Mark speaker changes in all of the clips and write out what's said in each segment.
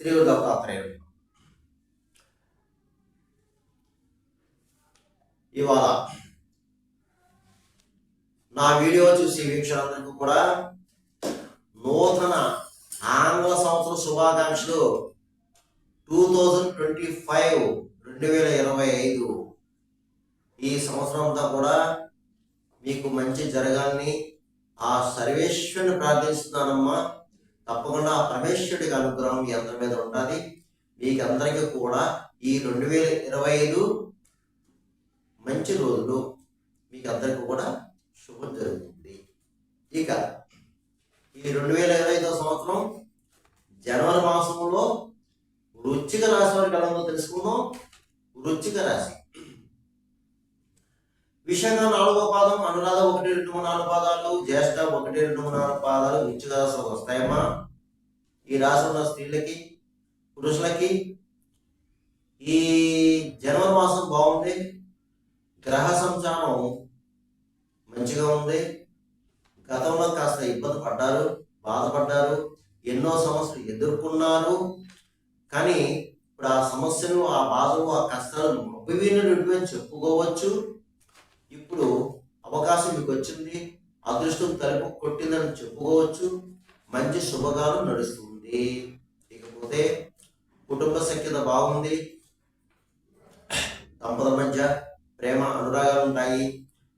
Speaker 1: శ్రీ గురు దత్తాత్రేయుడు. ఇవాళ నా వీడియో చూసి వీక్షకులందరికీ కూడా నూతన ఆంగ్ల సంవత్సర శుభాకాంక్షలు. 2025 2025 ఈ సంవత్సరం అంతా కూడా మీకు మంచి జరగాలని ఆ సర్వేశ్వరుని ప్రార్థిస్తున్నానమ్మా. తప్పకుండా ఆ పరమేశ్వరుడికి అనుగ్రహం మీ అందరి మీద ఉంటుంది. మీకు అందరికీ కూడా ఈ 2025 మంచి రోజులు మీకు అందరికీ కూడా శుభం జరుగుతుంది. ఇక ఈ 2025 సంవత్సరం జనవరి మాసంలో వృశ్చిక రాశి వారికి ఎలా ఉందో తెలుసుకుందాం. వృశ్చిక రాశి విశాఖ 4వ పాదం, అనురాధ 1, 2, 3, 4 పాదాలు, జ్యేష్ఠ 1, 2, 3, 4 పాదాలు వృశ్చిక రాశిలో వస్తాయమ్మా. ఈ రాశి ఉన్న స్త్రీలకి పురుషులకి ఈ జనవరి మాసం బాగుంది. గ్రహ సంచారం మంచిగా ఉంది. గతంలో కాస్త ఇబ్బంది పడ్డారు, బాధపడ్డారు, ఎన్నో సమస్యలు ఎదుర్కొన్నారు. కానీ ఇప్పుడు ఆ సమస్యలు, ఆ బాధలు, ఆ కష్టాలు మబ్బివినటువంటి అని చెప్పుకోవచ్చు. ఇప్పుడు అవకాశం మీకు వచ్చింది, అదృష్టం తలుపు కొట్టిందని చెప్పుకోవచ్చు. మంచి శుభకాలం నడుస్తుంది. ఇకపోతే కుటుంబ సఖ్యత బాగుంది. దంపతుల మధ్య ప్రేమ అనురాగాలు ఉంటాయి.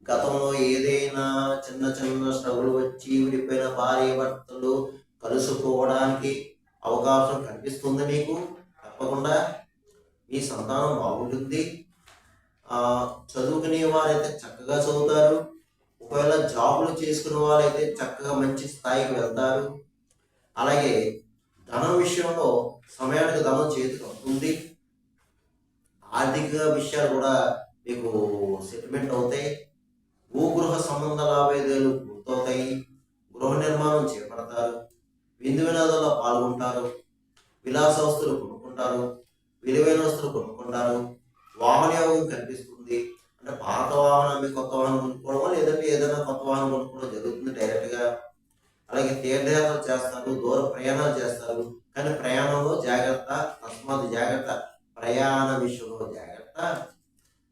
Speaker 1: గతంలో ఏదైనా చిన్న చిన్న స్ట్రగుల్ వచ్చి విడిపోయిన భార్య భర్తలు కలుసుకోవడానికి అవకాశం కనిపిస్తుంది మీకు. తప్పకుండా మీ సంతానం బాగుంటుంది. చదువుకునే వారైతే చక్కగా చదువుతారు. ఒకవేళ జాబులు చేసుకునే వారైతే చక్కగా మంచి స్థాయికి వెళ్తారు. అలాగే ధనం విషయంలో సమయానికి ధనం చేతికి వస్తుంది. ఆర్థిక విషయాలు కూడా మీకు సెటిల్మెంట్ అవుతాయి. భూగృహ సంబంధ లావాదేవీలు పూర్తవుతాయి. గృహ నిర్మాణం చేపడతారు. విందు వినోదాల్లో పాల్గొంటారు. విలాస వస్తువులు కొనుక్కుంటారు. విలువైన వస్తువులు కొనుక్కుంటారు. వాహన యోగం కనిపిస్తుంది. అంటే పాత వాహనాన్ని కొత్త వాహనం కొనుక్కోవడం, లేదంటే ఏదైనా కొత్త వాహనం కొనుక్కోవడం జరుగుతుంది డైరెక్ట్గా. అలాగే తీర్థయాత్రలు చేస్తారు, దూర ప్రయాణాలు చేస్తారు. కానీ ప్రయాణంలో జాగ్రత్త, తస్మాత్ జాగ్రత్త. ప్రయాణ విషయంలో జాగ్రత్త.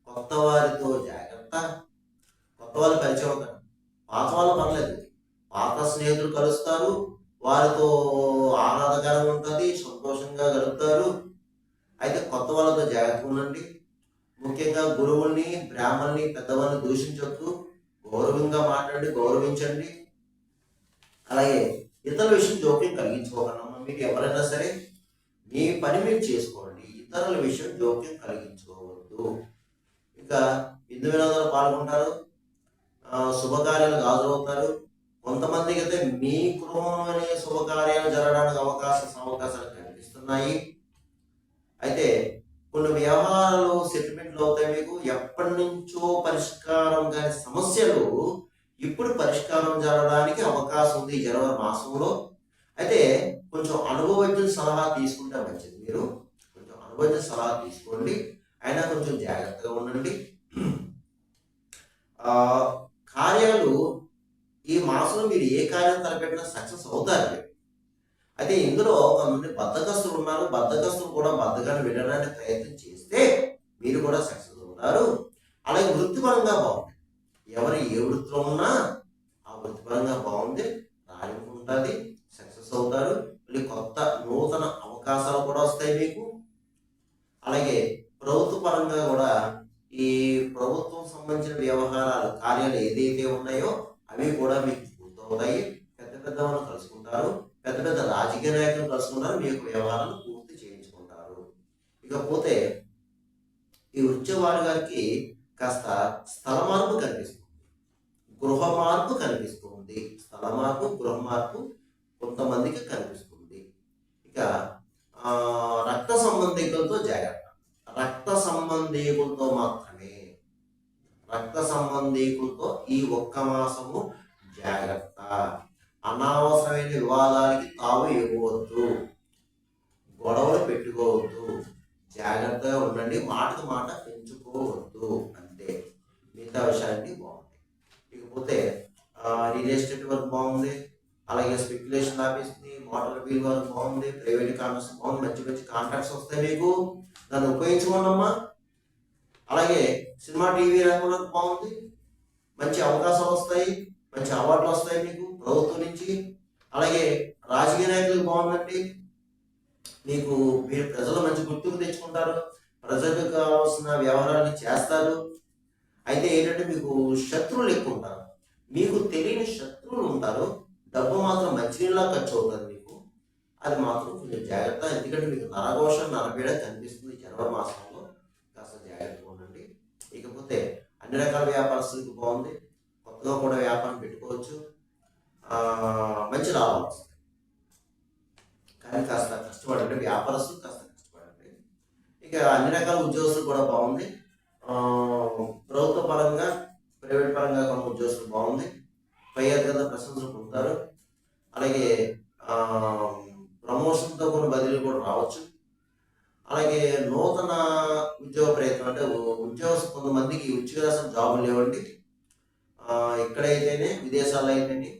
Speaker 1: కొత్త వారితో జాగ్రత్త. కొత్త వాళ్ళు పరిచయం అవుతారు. పాత వాళ్ళు పర్లేదు, పాత స్నేహితులు కలుస్తారు. వారితో ఆహ్లాదకరంగా ఉంటుంది, సంతోషంగా గడుపుతారు. అయితే కొత్త వాళ్ళతో జాగ్రత్తగా ఉండండి. ముఖ్యంగా గురువుల్ని, బ్రాహ్మణుల్ని, పెద్దవాళ్ళని దూషించొద్దు. గౌరవంగా మాట్లాడి గౌరవించండి. అలాగే ఇతరుల విషయం జోక్యం కలిగించుకోకుండా మీరు ఎవరైనా సరే మీ పని మీరు చేసుకోండి. ఇతరుల విషయం జోక్యం కలిగించుకోవద్దు. ఇంకా విందు వినోదాలు పాల్గొంటారు. శుభకార్యాలకు హాజరవుతారు. కొంతమందికి అయితే మీ కుటుంబంలోనే శుభకార్యాలు జరగడానికి అవకాశాలు కనిపిస్తున్నాయి. అయితే కొన్ని వ్యవహారాలు సెటిల్మెంట్లు అవుతాయి. మీకు ఎప్పటి నుంచో పరిష్కారం కాని సమస్యలు ఇప్పుడు పరిష్కారం జరగడానికి అవకాశం ఉంది జనవరి మాసంలో. అయితే కొంచెం అనుభవజ్ఞుల సలహా తీసుకుంటే మంచిది. మీరు కొంచెం అనుభవజ్ఞుల సలహా తీసుకోండి. అయినా కొంచెం జాగ్రత్తగా ఉండండి. కార్యాలు ఈ మాసంలో మీరు ఏ కార్యం తలపెట్టినా సక్సెస్ అవుతారు. అయితే ఇందులో కొంతమంది బద్ధకస్తులు ఉన్నారు. బద్ధకస్తులు కూడా బద్ధకాన్ని వినడానికి ప్రయత్నం చేస్తే మీరు కూడా సక్సెస్ అవుతారు. అలాగే వృత్తిపరంగా బాగుంది. ఎవరు ఏ వృత్తిలో ఉన్నా ఆ వృత్తిపరంగా బాగుంది, రాణింపు ఉంటుంది, సక్సెస్ అవుతారు. మళ్ళీ కొత్త నూతన అవకాశాలు కూడా వస్తాయి మీకు. అలాగే ప్రభుత్వ పరంగా కూడా ఈ ప్రభుత్వం సంబంధించిన వ్యవహారాలు, కార్యాలు ఏదైతే ఉన్నాయో అవి కూడా మీకు పూర్తవుతాయి. పెద్ద పెద్ద వాళ్ళు కలుసుకుంటారు. పెద్ద పెద్ద రాజకీయ నాయకులు కలుసుకున్నారు. మీ యొక్క వ్యవహారాలు పూర్తి చేయించుకుంటారు. ఇకపోతే ఈ వృశ్చికవారి గారికి కాస్త స్థల మార్పు కనిపిస్తుంది, గృహ మార్పు కనిపిస్తుంది. స్థల మార్పు, గృహ మార్పు కొంతమందికి కనిపిస్తుంది. ఇక రక్త సంబంధికులతో జాగ్రత్త. రక్త సంబంధికులతో మాత్రమే, రక్త సంబంధికులతో ఈ ఒక్క మాసము జాగ్రత్త. అనవసరమైన వివాదాలకి తావు ఇవ్వవద్దు, గొడవలు పెట్టుకోవద్దు. జాగ్రత్తగా ఉండండి. మాటకు మాట పెంచుకోవద్దు. అంతే, మిగతా విషయానికి బాగుంది. ఇకపోతే రియల్ ఎస్టేట్ వర్క్ బాగుంది. అలాగే స్పెక్యులేషన్ ఆఫీస్ని మోటార్ వీల్ వర్క్ బాగుంది, ప్రైవేట్ కాంట్రాక్ట్స్ బాగుంది, మంచి మంచి కాంట్రాక్ట్స్ వస్తాయి మీకు, దాన్ని ఉపయోగించుకోండి అమ్మా. అలాగే సినిమా టీవీ రంగంలో బాగుంది, మంచి అవకాశాలు వస్తాయి, మంచి అవార్డులు వస్తాయి మీకు ప్రభుత్వం నుంచి. అలాగే రాజకీయ నాయకులకు బాగుందండి, మీకు మీరు ప్రజలు మంచి గుర్తింపు తెచ్చుకుంటారు, ప్రజలకు కావాల్సిన వ్యవహారాన్ని చేస్తారు. అయితే ఏంటంటే మీకు శత్రువులు ఎక్కువ ఉంటారు, మీకు తెలియని శత్రువులు ఉంటారు. డబ్బు మాత్రం మంచినీళ్ళ ఖర్చు అవుతుంది మీకు, అది మాత్రం కొంచెం జాగ్రత్త. ఎందుకంటే మీకు నరఘోష నరపీడ కనిపిస్తుంది జనవరి మాసంలో, కాస్త జాగ్రత్తగా ఉండండి. ఇకపోతే అన్ని రకాల వ్యాపారస్తులకు బాగుంది, కొత్తగా కూడా వ్యాపారం పెట్టుకోవచ్చు, మంచి లాభాలు వస్తాయి. కానీ కాస్త కష్టపడండి, వ్యాపారస్తులు కాస్త కష్టపడండి. ఇక అన్ని రకాల ఉద్యోగస్తులు కూడా బాగుంది, ప్రభుత్వ పరంగా ప్రైవేట్ పరంగా కొన్ని ఉద్యోగస్తులు బాగుంది, పై అధికారుల ప్రశంసలు పొందుతారు. అలాగే ప్రమోషన్తో కొన్ని బదిలీలు కూడా రావచ్చు. అలాగే నూతన ఉద్యోగ ప్రయత్నం అంటే ఉద్యోగస్తులు కొంతమందికి ఉద్యోగ జాబులు లేవండి, ఇక్కడైతేనే విదేశాల్లో అయితేనే,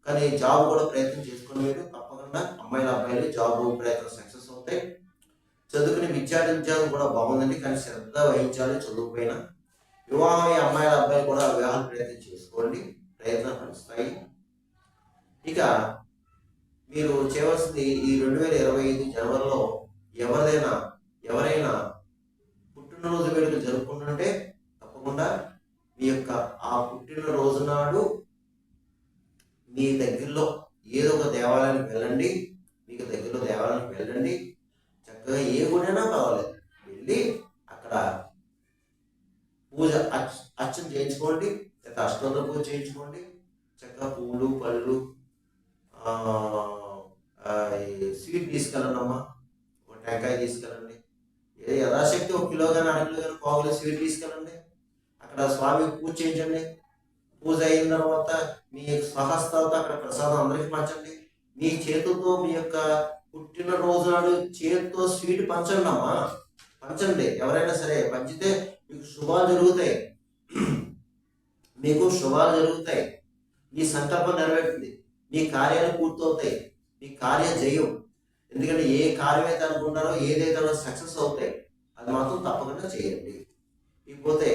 Speaker 1: కానీ జాబ్ కూడా ప్రయత్నం చేసుకుని మీరు తప్పకుండా అమ్మాయిలు అబ్బాయిలు జాబ్ ప్రయత్నం సక్సెస్ అవుతాయి. చదువుకునే ఉద్యోగం కూడా బాగుందండి, కానీ శ్రద్ధ వహించాలి చదువుపోయినా. వివాహం అమ్మాయిల అబ్బాయిలు కూడా వివాహం ప్రయత్నం చేసుకోండి, ప్రయత్నం ఫలిస్తాయి. ఇక మీరు చేయవలసింది ఈ 2025 జనవరిలో ఎవరైనా పుట్టినరోజు వేడుకలు జరుపుకుంటుంటే తప్పకుండా మీ యొక్క ఆ పుట్టినరోజు నాడు మీ దగ్గరలో ఏదో ఒక దేవాలయానికి వెళ్ళండి, మీకు దగ్గరలో దేవాలయానికి వెళ్ళండి, చక్కగా ఏ గుడైనా పర్వాలేదు వెళ్ళి అక్కడ పూజ అర్చన చేయించుకోండి, లేకపోతే అష్టోత్తర పూజ చేయించుకోండి. చక్కగా పువ్వులు పళ్ళు స్వీట్ తీసుకెళ్ళండి అమ్మా, ఒక టెంకాయ తీసుకెళ్ళండి, యథాశక్తి 1 కిలో కానీ 1/2 కిలో కానీ పావులు స్వీట్ తీసుకెళ్ళండి. అక్కడ స్వామికి పూజ చేయించండి. పూజ అయిన తర్వాత మీ స్వహస్తాలతో అక్కడ ప్రసాదం అందరికి పంచండి. మీ చేతులతో మీ యొక్క పుట్టినరోజు నాడు చేతితో స్వీట్ పంచండి అమ్మా, పంచండి. ఎవరైనా సరే పంచితే మీకు శుభాలు జరుగుతాయి, మీకు శుభాలు జరుగుతాయి, మీ సంకల్పం నెరవేరుతుంది, మీ కార్యాలు పూర్తవుతాయి, మీ కార్య జయం. ఎందుకంటే ఏ కార్యం అయితే అనుకుంటారో ఏదైతే సక్సెస్ అవుతాయి, అది మాత్రం తప్పకుండా చేయండి. ఇకపోతే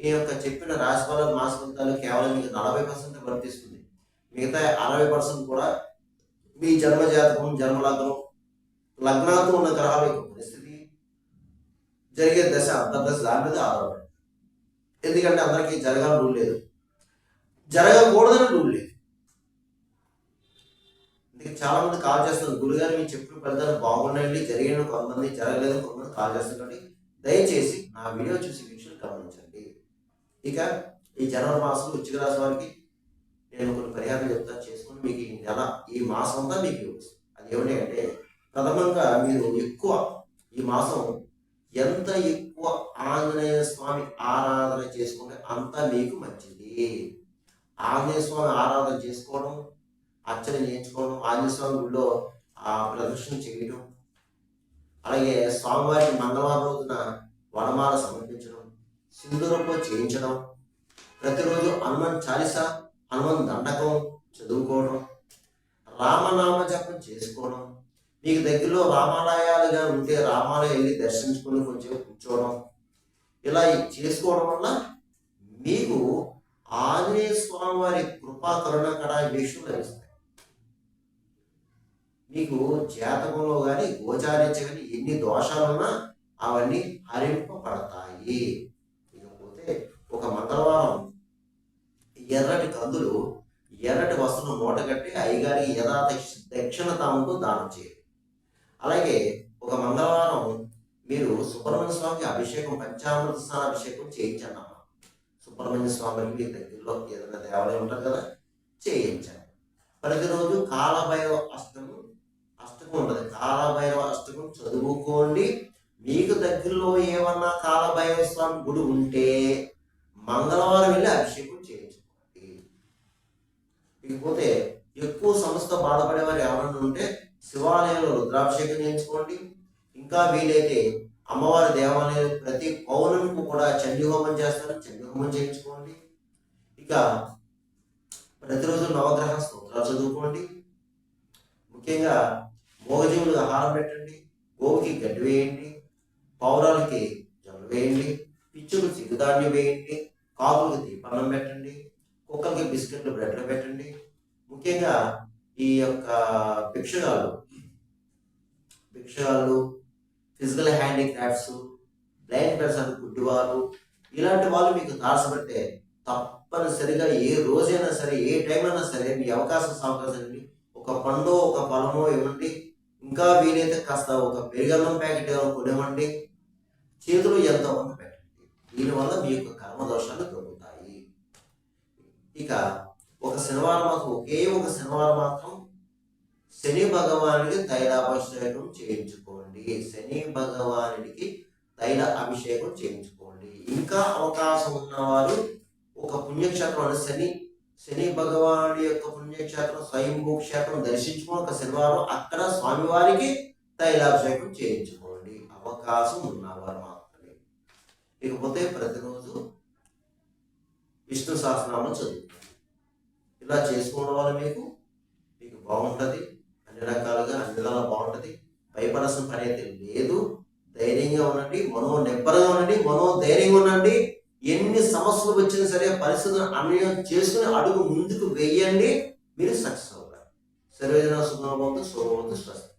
Speaker 1: ఈ యొక్క చెప్పిన రాశి ఫలాలు మాస ఫలితాలు కేవలం మీకు 40% వర్తిస్తుంది, మిగతా 60% కూడా మీ జన్మ జాతకం జన్మ లగ్నాలతో ఉన్న గ్రహాల యొక్క పరిస్థితి, జరిగే దశ అంతర్దశ దాని మీద ఆధారపడి. ఎందుకంటే అందరికీ జరగాలని రూల్ లేదు, జరగకూడదని రూల్ లేదు. అందుకే చాలా మంది కాల్ చేస్తారు, గురుగారు మీరు చెప్పిన ఫలితాలు బాగున్నాయండి, జరిగిన కొంతమంది జరగలేదు, కొంతమంది కాల్ చేస్తున్నారు. దయచేసి నా వీడియో చూసి వీక్షలు గమనించండి. ఇక ఈ జనవరి మాసంలో వృశ్చిక రాశి వారికి నేను కొన్ని పరిహారం చెప్తాను, చేసుకుని మీకు ఈ నెల ఈ మాసం అంతా మీకు అది ఏమిటి అంటే, ప్రథమంగా మీరు ఎక్కువ ఈ మాసం ఎంత ఎక్కువ ఆంజనేయ స్వామి ఆరాధన చేసుకుంటే అంత మీకు మంచిది. ఆంజనేయ స్వామి ఆరాధన చేసుకోవడం, అర్చన చేయించుకోవడం, ఆంజనేయ స్వామి గుడిలో ప్రదర్శన చేయడం, అలాగే స్వామివారికి మంగళవారం రోజున వనమాల సమర్పించడం, సింధూరపు చేయించడం, ప్రతిరోజు హనుమాన్ చాలీసా హనుమాన్ దండకం చదువుకోవడం, రామనామ జపం చేసుకోవడం, మీకు దగ్గరలో రామాలయాలుగా ఉంటే రామాలయం వెళ్ళి దర్శించుకుని కొంచెం కూర్చోవడం, ఇలా చేసుకోవడం వల్ల మీకు ఆంజనేయ స్వామి వారి కృపా కరుణ కడా వీక్షలు లభిస్తాయి. మీకు జాతకంలో కానీ గోచారించ కానీ ఎన్ని దోషాలున్నా అవన్నీ హరింపబడతాయి. ఇకపోతే ఒక మంగళవారం ఎర్రటి కందులు ఎర్రటి వస్త్రం మూట కట్టి అయ్యగారికి దక్షిణ తాముతో దానం చేయాలి. అలాగే ఒక మంగళవారం మీరు సుబ్రహ్మణ్య స్వామికి అభిషేకం పంచామృత స్నాన అభిషేకం చేయించండి అమ్మ. సుబ్రహ్మణ్య స్వామికి మీ దగ్గరలో ఏదైనా దేవాలయం ఉంటుంది కదా, చేయించండి. ప్రతిరోజు కాలభైరవ అష్టకం ఉంటుంది, కాలభైరవ అష్టకం చదువుకోండి. మీకు దగ్గరలో ఏమన్నా కాలభైరవ స్వామి గుడి ఉంటే మంగళవారం వెళ్ళి అభిషేకం చేయించుకోండి. ఇకపోతే ఎక్కువ సమస్యతో బాధపడేవారు ఎవరన్నా ఉంటే శివాలయంలో రుద్రాభిషేకం చేయించుకోండి. ఇంకా వీలైతే అమ్మవారి దేవాలయం ప్రతి పౌర్ణమికి కూడా చండీ హోమం చేస్తారు, చండీ హోమం చేయించుకోండి. ఇక ప్రతిరోజు నవగ్రహ స్తోత్రాలు చదువుకోండి. ముఖ్యంగా మూగజీవులకు ఆహారం పెట్టండి, గోవుకి గడ్డి వేయండి, పౌరాలకి జొన్న వేయండి, పిచ్చుకు సిగ్గుదాన్యం వేయండి, కాకులకి దీపన్నం పెట్టండి, కుక్కలకి బిస్కెట్లు బ్రెడ్లు పెట్టండి. ముఖ్యంగా ఈ యొక్క భిక్షగాళ్ళు, ఫిజికల్ హ్యాండిక్రాఫ్ట్స్, బ్లైండ్ పర్సన్, గుడ్డివారు, ఇలాంటి వాళ్ళు మీకు తారసపడితే తప్పనిసరిగా ఏ రోజైనా సరే, ఏ టైం అయినా సరే మీ అవకాశం ఒక పండు ఒక ఫలమో ఇవ్వండి. ఇంకా వీలైతే కాస్త ఒక పెరుగన్నం ప్యాకెట్ కొనివ్వండి. చేతులు ఎంతోమంది పెట్టండి. దీనివల్ల మీ యొక్క కర్మదోషాలు తగ్గుతాయి. ఇక ఒక శనివారం మాత్రం, ఒకే ఒక శనివారం మాత్రం శని భగవానుడికి తైలాభిషేకం చేయించుకోండి. శని భగవానుడికి తైల అభిషేకం చేయించుకోండి. ఇంకా అవకాశం ఉన్నవారు ఒక పుణ్యక్షేత్రం శని భగవానుడి యొక్క పుణ్యక్షేత్రం, స్వయంభూ క్షేత్రం దర్శించుకుని ఒక శనివారం అక్కడ స్వామివారికి తైలాభిషేకం చేయించుకోండి, అవకాశం ఉన్నవారు మాత్రమే. ఇకపోతే ప్రతిరోజు విష్ణు సహస్రనామం చదువుకోండి. ఇలా చేసుకోవడం వల్ల మీకు బాగుంటుంది. అన్ని రకాలుగా అన్ని విధాలా బాగుంటుంది. భయపడాల్సిన పని అయితే లేదు. ధైర్యంగా ఉండండి, నిబ్బరంగా ఉండండి, ధైర్యంగా ఉండండి. ఎన్ని సమస్యలు వచ్చినా సరే పరిస్థితులను అన్వయం చేసుకుని అడుగు ముందుకు వేయండి, మీరు సక్సెస్ అవుతారు. సర్వేజన సుఖభవంతు, శుభభవంతు, స్వస్తి.